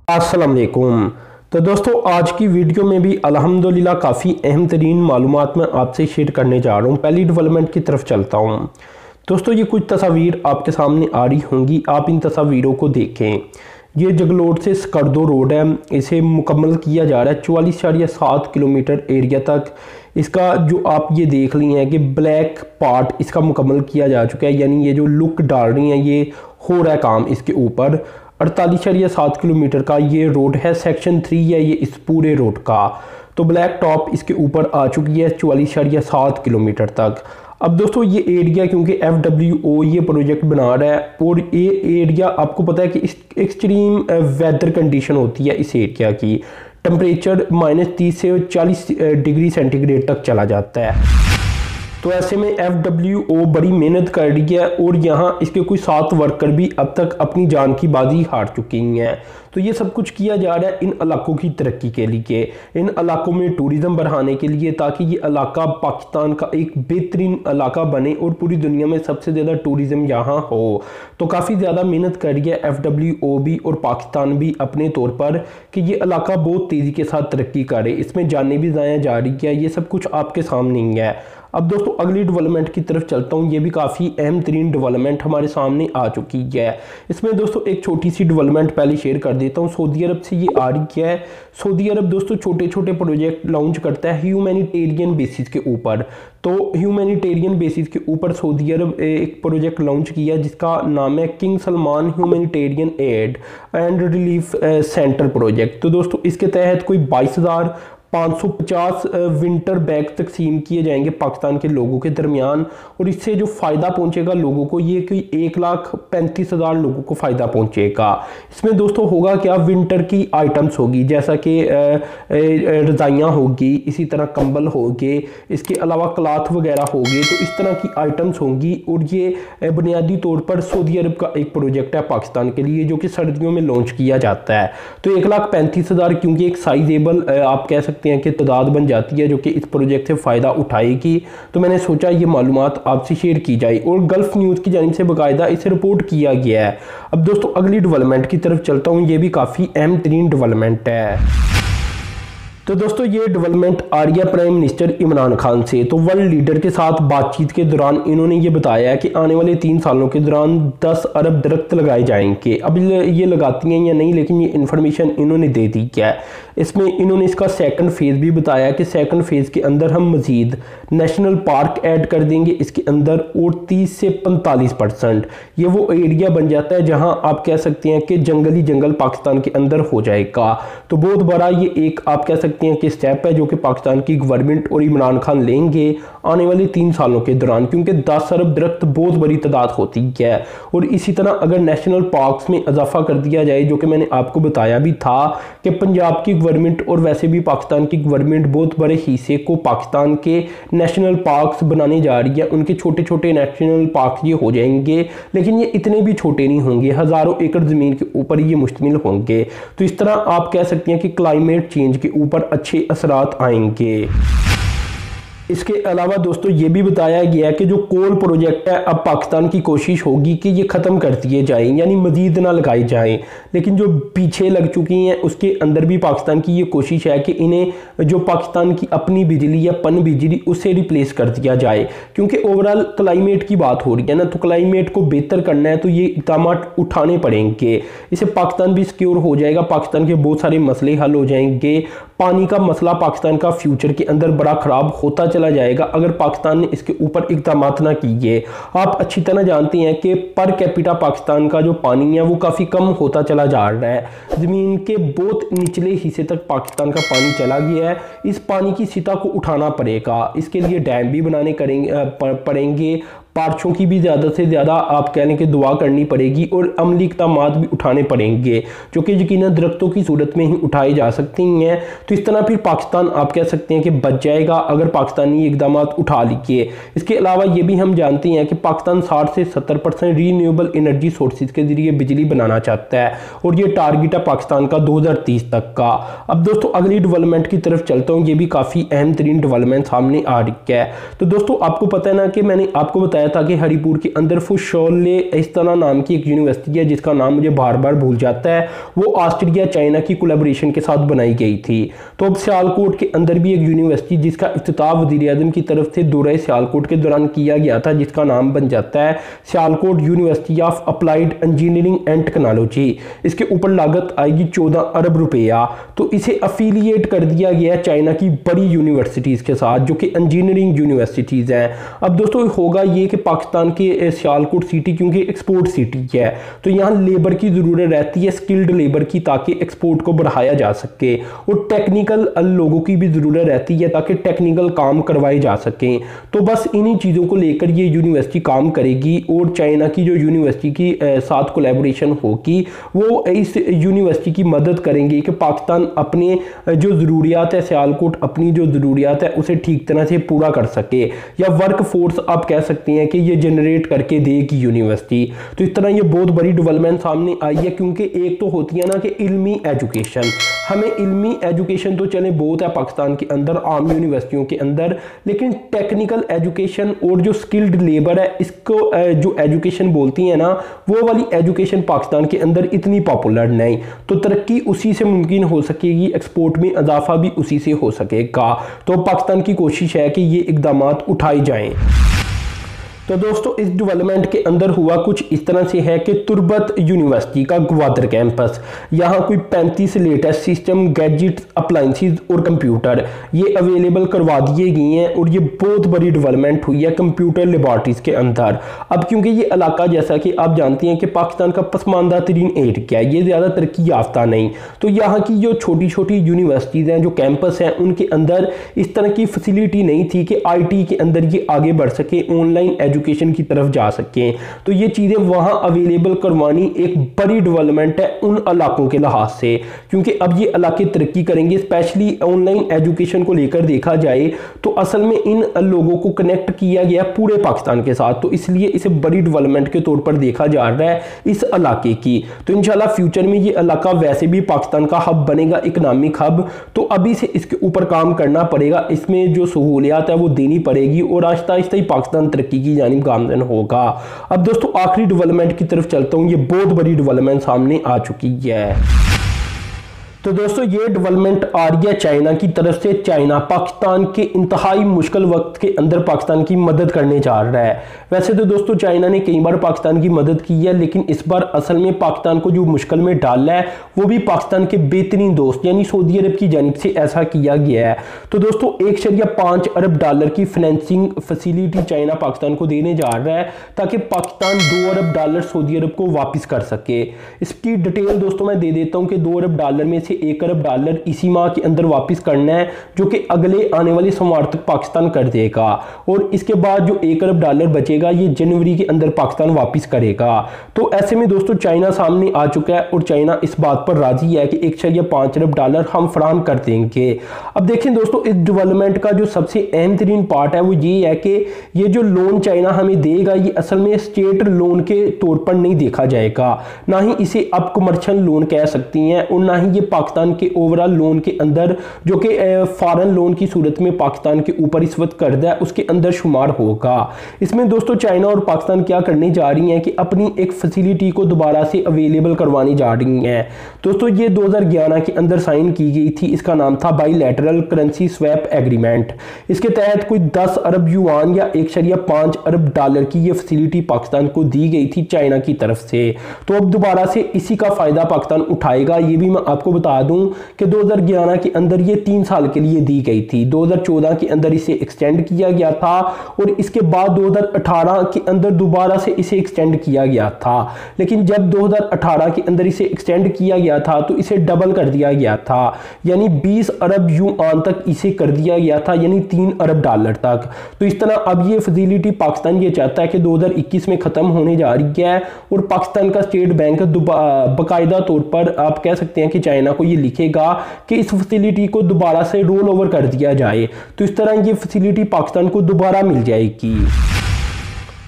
अस्सलाम वालेकुम। तो दोस्तों आज की वीडियो में भी अल्हम्दुलिल्लाह काफ़ी अहम तरीन मालूमात मैं आपसे शेयर करने जा रहा हूँ। पहली डेवलपमेंट की तरफ चलता हूँ। दोस्तों ये कुछ तस्वीर आपके सामने आ रही होंगी, आप इन तस्वीरों को देखें। ये जगलोट से स्कर्दो रोड है, इसे मुकम्मल किया जा रहा है 44.7 किलोमीटर एरिया तक। इसका जो आप ये देख ली हैं कि ब्लैक पार्ट इसका मुकम्मल किया जा चुका है, यानी ये जो लुक डाल रही हैं ये हो रहा है काम इसके ऊपर। 48.7 किलोमीटर का ये रोड है, सेक्शन 3 है ये इस पूरे रोड का। तो ब्लैक टॉप इसके ऊपर आ चुकी है 44.7 किलोमीटर तक। अब दोस्तों ये एरिया क्योंकि FWO ये प्रोजेक्ट बना रहा है और ये एरिया आपको पता है कि इस एक्सट्रीम वेदर कंडीशन होती है इस एरिया की। टेम्परेचर -30 से 40 डिग्री सेंटीग्रेड तक चला जाता है। तो ऐसे में FWO बड़ी मेहनत कर रही है और यहाँ इसके कोई 7 वर्कर भी अब तक अपनी जान की बाजी हार चुकी हैं। तो ये सब कुछ किया जा रहा है इन इलाकों की तरक्की के लिए, इन इलाकों में टूरिज़्म बढ़ाने के लिए, ताकि ये इलाका पाकिस्तान का एक बेहतरीन इलाका बने और पूरी दुनिया में सबसे ज़्यादा टूरिज़्म यहाँ हो। तो काफ़ी ज़्यादा मेहनत कर रही है FWO भी और पाकिस्तान भी अपने तौर पर कि ये इलाका बहुत तेज़ी के साथ तरक्की करे, इसमें जानें भी ज़ाया जा रही है। ये सब कुछ आपके सामने ही है। अब दोस्तों अगली डेवलपमेंट की तरफ चलता हूँ। ये भी काफ़ी अहम तरीन डेवलपमेंट हमारे सामने आ चुकी है। इसमें दोस्तों एक छोटी सी डेवलपमेंट पहले शेयर कर देता हूँ। सऊदी अरब से ये आ रही है। सऊदी अरब दोस्तों छोटे छोटे प्रोजेक्ट लॉन्च करता है ह्यूमैनिटेरियन बेसिस के ऊपर। तो ह्यूमैनिटेरियन बेसिस के ऊपर सऊदी अरब एक प्रोजेक्ट लॉन्च किया जिसका नाम है king Salman humanitarian add and relief centre project. तो दोस्तों इसके तहत कोई 22,550 विंटर बैग तकसीम किए जाएंगे पाकिस्तान के लोगों के दरमियान। और इससे जो फ़ायदा पहुंचेगा लोगों को, ये कोई 1,35,000 लोगों को फ़ायदा पहुंचेगा। इसमें दोस्तों होगा क्या, विंटर की आइटम्स होगी जैसा कि रज़ाइयाँ होगी, इसी तरह कंबल होंगे, इसके अलावा क्लाथ वगैरह होंगे। तो इस तरह की आइटम्स होंगी और ये बुनियादी तौर पर सऊदी अरब का एक प्रोजेक्ट है पाकिस्तान के लिए जो कि सर्दियों में लॉन्च किया जाता है। तो 1,35,000 क्योंकि एक साइजेबल आप कह सकते हैं कि तादाद बन जाती है जो कि इस प्रोजेक्ट से फ़ायदा उठाएगी। तो मैंने सोचा ये मालूमात आपसे शेयर की जाए और गल्फ न्यूज़ की जानिब से बाकायदा इसे रिपोर्ट किया गया है। अब दोस्तों अगली डेवलपमेंट की तरफ चलता हूँ। ये भी काफ़ी अहम तरीन डेवलपमेंट है। तो दोस्तों ये डेवलपमेंट आ रही है प्राइम मिनिस्टर इमरान खान से। तो वर्ल्ड लीडर के साथ बातचीत के दौरान इन्होंने ये बताया है कि आने वाले 3 सालों के दौरान 10 अरब दरख्त लगाए जाएंगे। अब ये लगाती हैं या नहीं, लेकिन ये इन्फॉर्मेशन इन्होंने दे दी है। इसमें इन्होंने इसका सेकंड फेज़ भी बताया कि सेकंड फेज़ के अंदर हम मज़ीद नेशनल पार्क ऐड कर देंगे इसके अंदर और 30 से 45% ये वो एरिया बन जाता है जहां आप कह सकते हैं कि जंगल ही जंगल पाकिस्तान के अंदर हो जाएगा। तो बहुत बड़ा ये एक आप कह सकते हैं कि स्टेप है जो कि पाकिस्तान की गवर्नमेंट और इमरान खान लेंगे आने वाले 3 सालों के दौरान, क्योंकि 10 अरब दरख्त बहुत बड़ी तादाद होती है। और इसी तरह अगर नेशनल पार्क्स में इजाफा कर दिया जाए, जो कि मैंने आपको बताया भी था कि पंजाब की गवर्नमेंट और वैसे भी पाकिस्तान की गवर्नमेंट बहुत बड़े हिस्से को पाकिस्तान के नेशनल पार्क्स बनाने जा रही है। उनके छोटे छोटे नेशनल पार्क ये हो जाएंगे, लेकिन ये इतने भी छोटे नहीं होंगे, हज़ारों एकड़ ज़मीन के ऊपर ये मुश्तमिल होंगे। तो इस तरह आप कह सकते हैं कि क्लाइमेट चेंज के ऊपर अच्छे असरात आएंगे। इसके अलावा दोस्तों ये भी बताया गया है कि जो कोल प्रोजेक्ट है अब पाकिस्तान की कोशिश होगी कि ये ख़त्म कर दिए जाएं, यानी मज़ीद ना लगाए जाएं। लेकिन जो पीछे लग चुकी हैं उसके अंदर भी पाकिस्तान की ये कोशिश है कि इन्हें जो पाकिस्तान की अपनी बिजली या पन बिजली उससे रिप्लेस कर दिया जाए, क्योंकि ओवरऑल क्लाइमेट की बात हो रही है ना। तो क्लाइमेट को बेहतर करना है तो ये इक़दाम उठाने पड़ेंगे। इससे पाकिस्तान भी सिक्योर हो जाएगा, पाकिस्तान के बहुत सारे मसले हल हो जाएंगे। पानी का मसला पाकिस्तान का फ्यूचर के अंदर बड़ा ख़राब होता चला जाएगा अगर पाकिस्तान ने इसके ऊपर इक़दाम ना किए। आप अच्छी तरह जानते हैं कि पर कैपिटा पाकिस्तान का जो पानी है वो काफ़ी कम होता चला जा रहा है। ज़मीन के बहुत निचले हिस्से तक पाकिस्तान का पानी चला गया है। इस पानी की सतह को उठाना पड़ेगा, इसके लिए डैम भी बनाने पड़ेंगे, पार्शों की भी ज़्यादा से ज़्यादा आप कह लें कि दुआ करनी पड़ेगी और अमली इक़दाम भी उठाने पड़ेंगे जो कि यकीनन दरख्तों की सूरत में ही उठाए जा सकती हैं। तो इस तरह फिर पाकिस्तान आप कह सकते हैं कि बच जाएगा अगर पाकिस्तानी इक़दाम उठा लिए। इसके अलावा ये भी हम जानते हैं कि पाकिस्तान 60 से 70% रीन्यूएबल एनर्जी सोर्सेज के ज़रिए बिजली बनाना चाहता है और ये टारगेट है पाकिस्तान का 2030 तक का। अब दोस्तों अगली डेवलपमेंट की तरफ चलता हूँ। ये भी काफ़ी अहम तरीन डेवलपमेंट सामने आ रही है। तो दोस्तों आपको पता है ना कि मैंने आपको बताया बताया था कि हरिपुर के अंदर फुशोले इस तरह नाम की एक यूनिवर्सिटी है जिसका नाम मुझे बार बार भूल जाता है, वो ऑस्ट्रेलिया चाइना की कोलैबोरेशन के साथ बनाई गई थी। तो अब सियालकोट के अंदर भी एक यूनिवर्सिटी जिसका इफ्तिताह वज़ीर-ए-आज़म की तरफ से दौरे सियालकोट के दौरान किया गया था, जिसका नाम बन जाता है Sialkot university of applied engineering and technology. इसके ऊपर लागत आएगी 14 अरब रुपया। तो इसे अफिलिएट कर दिया गया चाइना की बड़ी यूनिवर्सिटीज़ के साथ जो कि इंजीनियरिंग यूनिवर्सिटीज़ हैं। अब दोस्तों होगा ये कि पाकिस्तान के सियालकोट सिटी क्योंकि एक्सपोर्ट सिटी है, तो यहाँ लेबर की ज़रूरत रहती है, स्किल्ड लेबर की, ताकि एक्सपोर्ट को बढ़ाया जा सके, और टेक्निकल लोगों की भी ज़रूरत रहती है ताकि टेक्निकल काम करवाए जा सकें। तो बस इन्हीं चीज़ों को लेकर ये यूनिवर्सिटी काम करेगी, और चाइना की जो यूनिवर्सिटी की साथ कोलैबोरेशन होगी वो इस यूनिवर्सिटी की मदद करेंगे कि पाकिस्तान अपने जो ज़रूरियात है, सियालकोट अपनी जो ज़रूरियात है उसे ठीक तरह से पूरा कर सके, या वर्क फोर्स आप कह सकते हैं कि ये जनरेट करके देगी यूनिवर्सिटी। तो इस तरह ये बहुत बड़ी डेवलपमेंट सामने आई है, क्योंकि एक तो होती है ना कि इल्मी एजुकेशन, हमें इल्मी एजुकेशन तो चले बहुत है पाकिस्तान के अंदर आम यूनिवर्सिटियों के अंदर, लेकिन टेक्निकल एजुकेशन और जो स्किल्ड लेबर है इसको जो एजुकेशन बोलती है ना, वो वाली एजुकेशन पाकिस्तान के अंदर इतनी पॉपुलर नहीं। तो तरक्की उसी से मुमकिन हो सकेगी, एक्सपोर्ट में इजाफा भी उसी से हो सकेगा। तो पाकिस्तान की कोशिश है कि ये इकदाम उठाए जाएं। तो दोस्तों इस डेवलपमेंट के अंदर हुआ कुछ इस तरह से है कि तुर्बत यूनिवर्सिटी का ग्वादर कैंपस, यहाँ कोई 35 लेटेस्ट सिस्टम, गैजेट्स, अप्लाइंसेस और कंप्यूटर ये अवेलेबल करवा दिए गए हैं, और ये बहुत बड़ी डेवलपमेंट हुई है कंप्यूटर लेबॉर्ट्रीज के अंदर। अब क्योंकि ये इलाका जैसा कि आप जानते हैं कि पाकिस्तान का पसमानदा तरीन एरिया है, ये ज़्यादा तरक्की याफ्ता नहीं, तो यहाँ की जो छोटी छोटी यूनिवर्सिटीज़ हैं, जो कैंपस हैं, उनके अंदर इस तरह की फैसिलिटी नहीं थी कि IT के अंदर ये आगे बढ़ सके, ऑनलाइन एजुकेशन की तरफ जा सकें। तो ये चीज़ें वहाँ अवेलेबल करवानी एक बड़ी डेवलपमेंट है उन इलाकों के लिहाज से, क्योंकि अब ये इलाके तरक्की करेंगे। स्पेशली ऑनलाइन एजुकेशन को लेकर देखा जाए तो असल में इन लोगों को कनेक्ट किया गया पूरे पाकिस्तान के साथ, तो इसलिए इसे बड़ी डेवलपमेंट के तौर पर देखा जा रहा है इस इलाके की। तो इंशाल्लाह फ्यूचर में ये इलाका वैसे भी पाकिस्तान का हब बनेगा, इकनॉमिक हब, तो अभी से इसके ऊपर काम करना पड़ेगा, इसमें जो सहूलियात है वो देनी पड़ेगी, और आहिस्ता आहिस्ता ही पाकिस्तान तरक्की की जानिब गामजन होगा। अब दोस्तों आखिरी डेवलपमेंट की तरफ चलता हूं, ये बहुत बड़ी डेवलपमेंट सामने आ चुकी है। तो दोस्तों ये डेवलपमेंट आ रही है चाइना की तरफ से। चाइना पाकिस्तान के इंतहाई मुश्किल वक्त के अंदर पाकिस्तान की मदद करने जा रहा है। वैसे तो दोस्तों चाइना ने कई बार पाकिस्तान की मदद की है, लेकिन इस बार असल में पाकिस्तान को जो मुश्किल में डाला है वो भी पाकिस्तान के बेहतरीन दोस्त यानी सऊदी अरब की जानिब से ऐसा किया गया है। तो दोस्तों 1.5 अरब डॉलर की फाइनेंसिंग फैसिलिटी चाइना पाकिस्तान को देने जा रहा है, ताकि पाकिस्तान 2 अरब डॉलर सऊदी अरब को वापस कर सके। इसकी डिटेल दोस्तों मैं दे देता हूँ कि 2 अरब डॉलर में से 1 अरब डॉलर इसी माह के अंदर वापस करना है, जो कि अगले आने वाले सोमवार तक पाकिस्तान कर देगा, और इसके बाद जो 1 अरब डॉलर बचेगा ये जनवरी के अंदर पाकिस्तान वापस करेगा। तो ऐसे में दोस्तों चाइना सामने आ चुका है, और चाइना इस बात पर राजी है कि 1.5 अरब डॉलर हम फराहम कर देंगे। अब देखें दोस्तों इस डेवलपमेंट का जो सबसे अहम तरीन पार्ट है वो ये है कि ये जो लोन चाइना हमें देगा ये असल में स्टेट लोन के तौर पर नहीं देखा जाएगा, ना ही इसे आप कमर्शियल लोन कह सकती हैं, और ना ही ये पाकिस्तान के ओवरऑल लोन के अंदर जो कि फॉरेन लोन की सूरत में पाकिस्तान के ऊपर इस वक्त कर्जा है उसके अंदर शुमार होगा। इसमें दोस्तों चाइना और पाकिस्तान क्या करने जा रही हैं कि अपनी एक फैसिलिटी को दोबारा से अवेलेबल करवानी जा रही हैं। दोस्तों ये 2011 के अंदर साइन की गई थी, इसका नाम था बाइलैटरल करेंसी स्वैप एग्रीमेंट। इसके तहत कोई 10 अरब युआन या 1.5 अरब डॉलर की ये फैसिलिटी पाकिस्तान को दी गई थी चाइना की तरफ से। तो अब दोबारा से इसी का फायदा पाकिस्तान उठाएगा। ये भी मैं आपको बता दूं कि 2011 के अंदर ये 3 साल के लिए दी गई थी, 2014 के अंदर इसे एक्सटेंड किया गया था, और इसके बाद 2018 के अंदर दोबारा से इसे एक्सटेंड किया गया था। लेकिन जब 2018 के अंदर इसे एक्सटेंड किया गया था तो इसे डबल कर दिया गया था, यानी 20 अरब युआन तक इसे कर दिया गया था, यानी 3 अरब डॉलर तक। तो इस तरह अब ये फैसिलिटी पाकिस्तान ये चाहता है कि 2021 में ख़त्म होने जा रही है, और पाकिस्तान का स्टेट बैंक बाकायदा तौर पर आप कह सकते हैं कि चाइना को ये लिखेगा कि इस फैसिलिटी को दोबारा से रोल ओवर कर दिया जाए। तो इस तरह ये फैसिलिटी पाकिस्तान को दोबारा मिल जाएगी।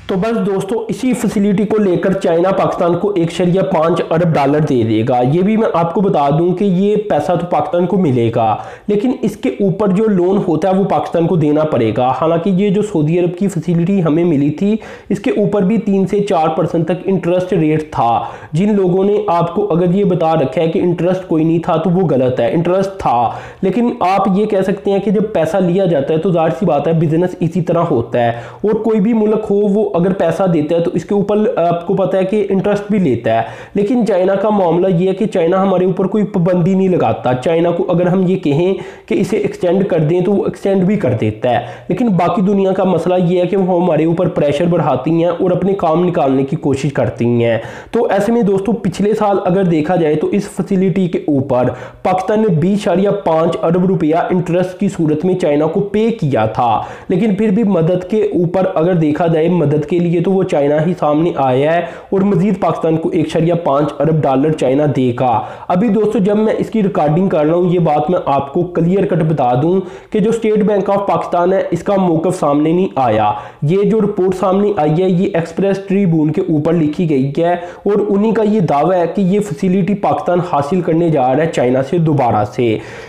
तो बस दोस्तों इसी फैसिलिटी को लेकर चाइना पाकिस्तान को 1.5 अरब डॉलर दे देगा। ये भी मैं आपको बता दूं कि ये पैसा तो पाकिस्तान को मिलेगा, लेकिन इसके ऊपर जो लोन होता है वो पाकिस्तान को देना पड़ेगा। हालांकि ये जो सऊदी अरब की फैसिलिटी हमें मिली थी इसके ऊपर भी 3 से 4% तक इंटरेस्ट रेट था। जिन लोगों ने आपको अगर ये बता रखा है कि इंटरेस्ट कोई नहीं था तो वो गलत है, इंटरेस्ट था। लेकिन आप ये कह सकते हैं कि जब पैसा लिया जाता है तो जाहिर सी बात है बिजनेस इसी तरह होता है, और कोई भी मुल्क हो वो अगर पैसा देता है तो इसके ऊपर आपको पता है कि इंटरेस्ट भी लेता है। लेकिन चाइना का मामला ये है कि चाइना हमारे ऊपर कोई पाबंदी नहीं लगाता। चाइना को अगर हम ये कहें कि इसे एक्सटेंड कर दें तो वो एक्सटेंड भी कर देता है। लेकिन बाकी दुनिया का मसला ये है कि वो हमारे ऊपर प्रेशर बढ़ाती हैं और अपने काम निकालने की कोशिश करती हैं। तो ऐसे में दोस्तों पिछले साल अगर देखा जाए तो इस फैसिलिटी के ऊपर पाकिस्तान ने 20.5 अरब रुपया इंटरेस्ट की सूरत में चाइना को पे किया था। लेकिन फिर भी मदद के ऊपर अगर देखा जाए, मदद के लिए तो वो चाइना ही सामने आया है और मजीद पाकिस्तान को 1.5 अरब डॉलर चाइना देगा। अभी दोस्तों जब मैं इसकी रिकॉर्डिंग कर रहा हूं ये बात मैं आपको क्लियर कट बता दूं कि जो स्टेट बैंक ऑफ पाकिस्तान है इसका मौकफ सामने नहीं आया। ये जो रिपोर्ट सामने आई है ये एक्सप्रेस ट्रिब्यून के ऊपर लिखी गई है और उन्हीं का ये दावा है कि ये फैसिलिटी पाकिस्तान हासिल करने जा रहा है चाइना से दोबारा से।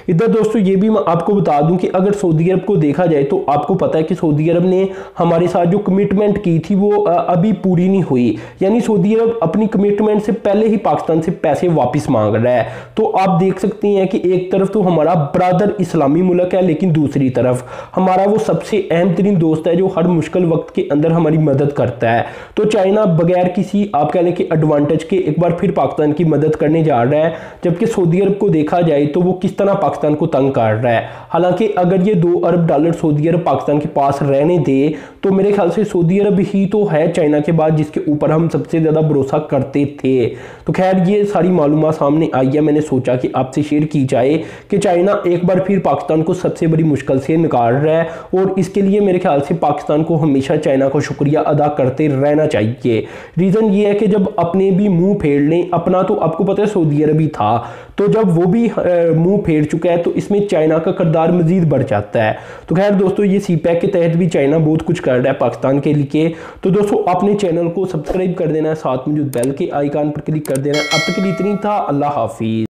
इधर दोस्तों ये भी मैं आपको बता दूं कि अगर सऊदी अरब को देखा जाए तो आपको पता है कि सऊदी अरब ने हमारे साथ जो कमिटमेंट की थी वो अभी पूरी नहीं हुई। यानी सऊदी अरब अपनी कमिटमेंट से पहले ही पाकिस्तान से पैसे वापस मांग रहा है। तो आप देख सकते हैं कि एक तरफ तो हमारा ब्रदर इस्लामी मुल्क है, लेकिन दूसरी तरफ हमारा वो सबसे अहम तरीन दोस्त है जो हर मुश्किल वक्त के अंदर हमारी मदद करता है। तो चाइना बगैर किसी आप कह लें कि एडवांटेज के एक बार फिर पाकिस्तान की मदद करने जा रहा है, जबकि सऊदी अरब को देखा जाए तो वो किस तरह पाकिस्तान को तंग कर रहा है। हालांकि अगर ये 2 अरब डॉलर सऊदी अरब पाकिस्तान के पास रहने दे तो मेरे ख्याल से सऊदी अरब ही तो है चाइना के बाद जिसके ऊपर हम सबसे ज़्यादा भरोसा करते थे। तो खैर ये सारी मालूमात सामने आई है, मैंने सोचा कि आपसे शेयर की जाए कि चाइना एक बार फिर पाकिस्तान को सबसे बड़ी मुश्किल से निकाल रहा है और इसके लिए मेरे ख्याल से पाकिस्तान को हमेशा चाइना को शुक्रिया अदा करते रहना चाहिए। रीज़न ये है कि जब अपने भी मुंह फेर लें, अपना तो आपको पता है सऊदी अरब ही था, तो जब वो भी मुंह फेर चुका है तो इसमें चाइना का किरदार मजीद बढ़ जाता है। तो खैर दोस्तों ये सीपैक के तहत भी चाइना बहुत कुछ कर रहा है पाकिस्तान के लिए। तो दोस्तों अपने चैनल को सब्सक्राइब कर देना है, साथ में जो बेल के आइकन पर क्लिक कर देना है। अब तक के लिए इतनी था, अल्लाह हाफिज।